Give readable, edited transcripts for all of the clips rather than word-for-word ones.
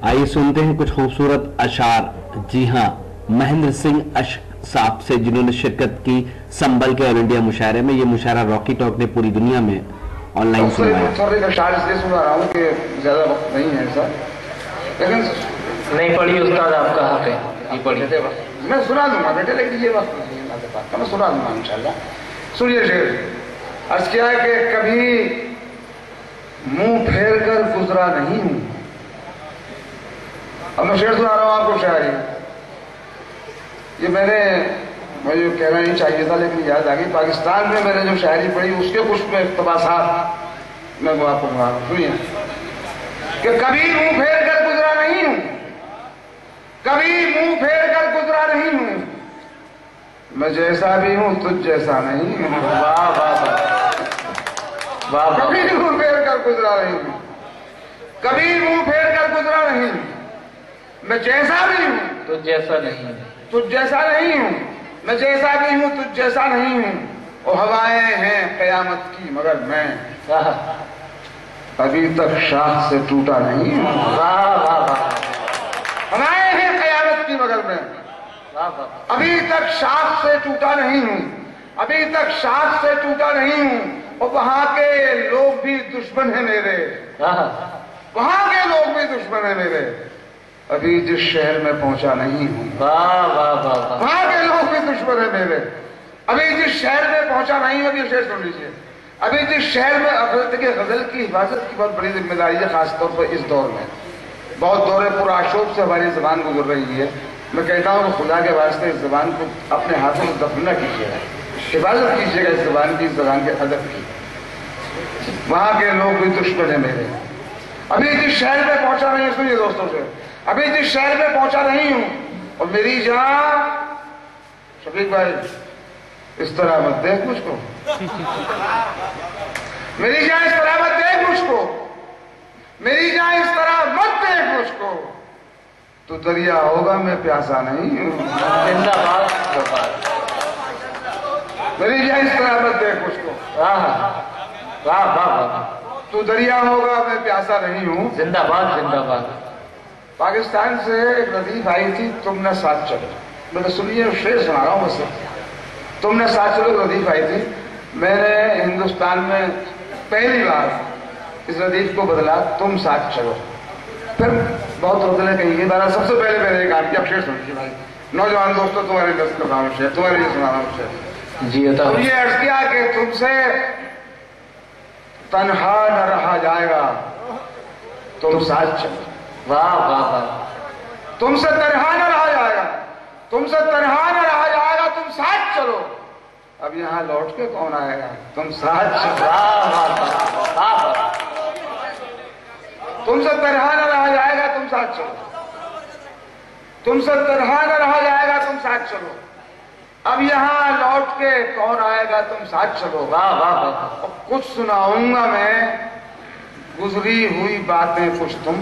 आइए सुनते हैं कुछ खूबसूरत अशार। जी हाँ, महेंद्र सिंह अश्क साहब से, जिन्होंने शिरकत की संबल के ऑल इंडिया मुशायरे में। ये मुशायरा रॉकी टॉक ने पूरी दुनिया में ऑनलाइन सुनाया। अशार इसलिए सुना रहा हूँ कि ज्यादा वक्त नहीं है ऐसा, लेकिन नहीं पढ़ी उस्ताद, आपका हक है, नहीं पढ़ी। मैं सुना दूंगा बेटे, लेकिन ये वक्त नहीं है मेरे पास, मैं सुना दूंगा इंशाल्लाह। सुनिए शेर। अर्ज किया है कि कभी मुंह फेर कर गुजरा नहीं हूं। अब मैं शेर सुना रहा हूं आपको शायरी। ये मुझे कहना नहीं चाहिए था, लेकिन याद आ गई। पाकिस्तान में मैंने जो शायरी पढ़ी उसके कुछ में इक़्तिबासात मैं वो आपको बता रहा हूं। सुनिए कि कभी मुंह फेर कर गुजरा नहीं हूं, कभी मुंह फेर कर गुजरा नहीं हूं, मैं जैसा भी हूं तुझ जैसा नहीं हूं। वाह वाह वाह। कभी मुंह फेर कर गुजरा नहीं हूं, कभी मुंह फेर कर गुजरा नहीं हूं, मैं जैसा भी हूं तुझ जैसा नहीं, तुझ जैसा नहीं हूं, मैं जैसा भी हूं तुझ जैसा नहीं हूं। वो हवाएं हैं कयामत की मगर मैं अभी तक शाख से टूटा नहीं हूं। वाह वाह वाह। हवाएं हैं कयामत की मगर मैं अभी तक शाख से टूटा नहीं हूं, अभी तक शाख से टूटा नहीं हूं। और वहां के लोग भी दुश्मन है मेरे, वहां के लोग भी दुश्मन है मेरे, अभी जिस शहर में पहुंचा नहीं हूं। वाह वाह वाह। वहां के लोग भी दुश्मन है मेरे, अभी जिस शहर में पहुंचा नहीं हूं। ये शेर सुन लीजिए। अभी जिस शहर में देखिए, गजल की हिफाजत की बहुत बड़ी जिम्मेदारी है, खासतौर पर इस दौर में। बहुत दौरे पुराशोभ से हमारी जबान गुजर रही है। मैं कहता हूँ कि खुदा के वास्ते इस जबान को अपने हाथों में दफन न कीजिएगा, हिफाजत कीजिएगा इस जबान की, इस जबान के अदब की। वहां के लोग भी दुश्मन है मेरे, अभी जिस शहर में पहुंचा नहीं हूं। सुनिए दोस्तों से, अभी जिस शहर में पहुंचा नहीं हूं, और मेरी जान, शफीक भाई इस तरह मत देख मुझको, मेरी जान इस तरह मत देख मुझको, मेरी जान इस तरह मत देख मुझको, तो दरिया होगा मैं प्यासा नहीं हूं। जिंदाबाद। मेरी जान इस तरह मत देख मुझको, वाह वाह वाह। तू दरिया होगा मैं प्यासा नहीं हूं। जिंदाबाद जिंदाबाद। पाकिस्तान से एक रदीफ आई थी, तुमने साथ चलो। मैंने सुनिए, शेर सुना रहा हूं मुझसे। तुमने साथ चलो रदीफ आई थी। मैंने हिंदुस्तान में पहली बार इस रदीफ को बदला, तुम साथ चलो। फिर बहुत रोकने कही, बारह सबसे पहले काम किया। शेर सुनिए भाई, नौजवान दोस्तों, तुम्हारे लिए सुना रहा हूं शेर, तुम्हारे लिए सुना रहा हूं शेर। जी बता। ये अर्ज किया कि तुमसे तन्हा न रहा जाएगा, तुम साथ चलो। वाह वाह वाह। तुमसे तन्हा न रहा जाएगा, तुमसे तन्हा न रहा जाएगा, तुम साथ चलो। अब यहां लौट के कौन आएगा, तुम साथ चलो। वाह वाह वाह। तुमसे तन्हा न रहा जाएगा, तुम साथ चलो, तुमसे तन्हा न रहा जाएगा, तुम साथ चलो। अब यहां लौट के कौन आएगा, तुम साथ चलो। वाह वाह वाह। कुछ सुनाऊंगा मैं गुजरी हुई बातें कुछ तुम,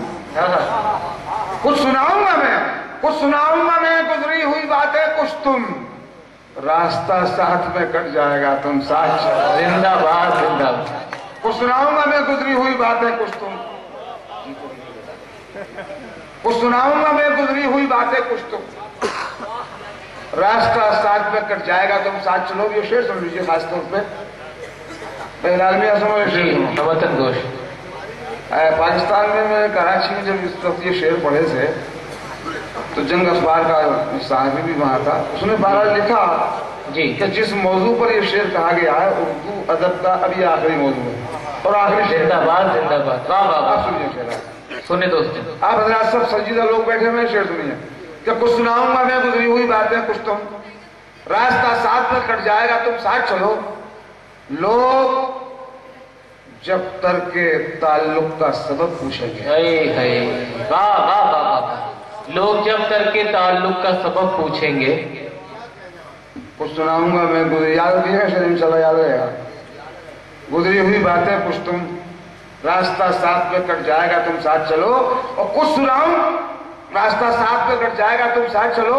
कुछ सुनाऊंगा मैं, कुछ सुनाऊंगा मैं गुजरी हुई बातें कुछ तुम, रास्ता साथ में कट जाएगा, तुम साथ चलो। जिंदाबाद जिंदाबाद। कुछ सुनाऊंगा मैं गुजरी हुई बातें कुछ तुम, कुछ सुनाऊंगा मैं गुजरी हुई बातें कुछ तुम, रास्ता साथ में कट जाएगा, तुम साथ चलो। ये शेर सुन लीजिए खासतौर पे पहला शेर वतन गोश। पाकिस्तान में, मैं कराची में जब इस वक्त ये शेर पढ़े थे, तो जंग अखबार का साहबी भी वहां था। उसने बारह लिखा जी कि जिस मौजू पर ये शेर कहा गया है, उर्दू अदब का अब ये आखिरी मौजू है और आखिरी शेर। जिंदाबाद जिंदाबाद। वाह वाह। आप सुनिए शेर, सुने दोस्तों, आप हजरात सब संजीदा लोग बैठे हुए, शेर सुनिए कि कुछ सुनाऊंगा मैं गुजरी हुई बातें कुछ तुम, रास्ता साथ में कट जाएगा, तुम साथ चलो। लोग जब तरके ताल्लुक का सबब पूछेंगे। वाह वाह वाह वाह। लोग जब तरके ताल्लुक का सबब पूछेंगे। कुछ सुनाऊंगा मैं गुजरी, याद रखिएगा शेर, इंशाल्लाह याद रहेगा। गुजरी हुई बातें कुछ तुम, रास्ता साथ में कट जाएगा, तुम साथ चलो। और कुछ सुनाऊं, रास्ता साथ में कट जाएगा, तुम साथ चलो।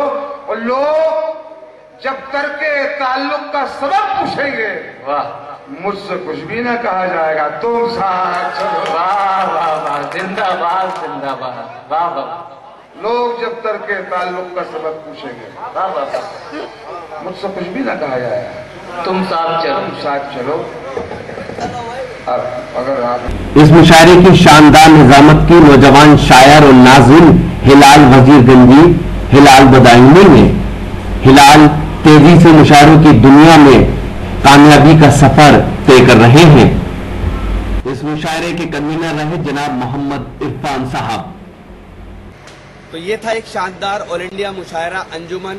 और लोग जब तरके ताल्लुक का सबब पूछेंगे, वाह मुझसे कुछ भी ना कहा जाएगा, तुम साथ चलो। वाह वाह वाह, जिंदाबाद जिंदाबाद, वाह वाह। लोग जब तर्क ताल्लुक का सबक पूछेंगे, वाह वाह, मुझसे कुछ भी ना कहा जाएगा, तुम साथ चलो। तुम साथ चलो। अब अगर आप इस मुशायरे की शानदार निजामत की नौजवान शायर और नाज़िम हिलाल वजीरगंजी हिलाल बदायूनी ने हिलाल तेजी से मुशायरों की दुनिया में कामयाबी का सफर तय कर रहे हैं। इस मुशायरे के कन्वीनर रहे जनाब मोहम्मद इरफान साहब। तो ये था एक शानदार ऑल इंडिया मुशायरा अंजुमन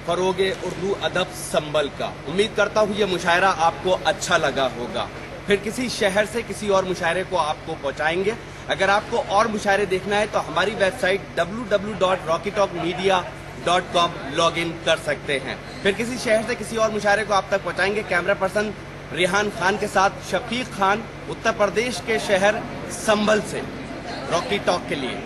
फरोगे उर्दू अदब संबल का। उम्मीद करता हूँ ये मुशायरा आपको अच्छा लगा होगा। फिर किसी शहर से किसी और मुशायरे को आपको पहुंचाएंगे। अगर आपको और मुशायरे देखना है तो हमारी वेबसाइट www.rockytalkmedia.com लॉग इन कर सकते हैं। फिर किसी शहर से किसी और मुशायरे को आप तक पहुंचाएंगे। कैमरा पर्सन रिहान खान के साथ शफीक खान, उत्तर प्रदेश के शहर संभल से, रॉकी टॉक के लिए।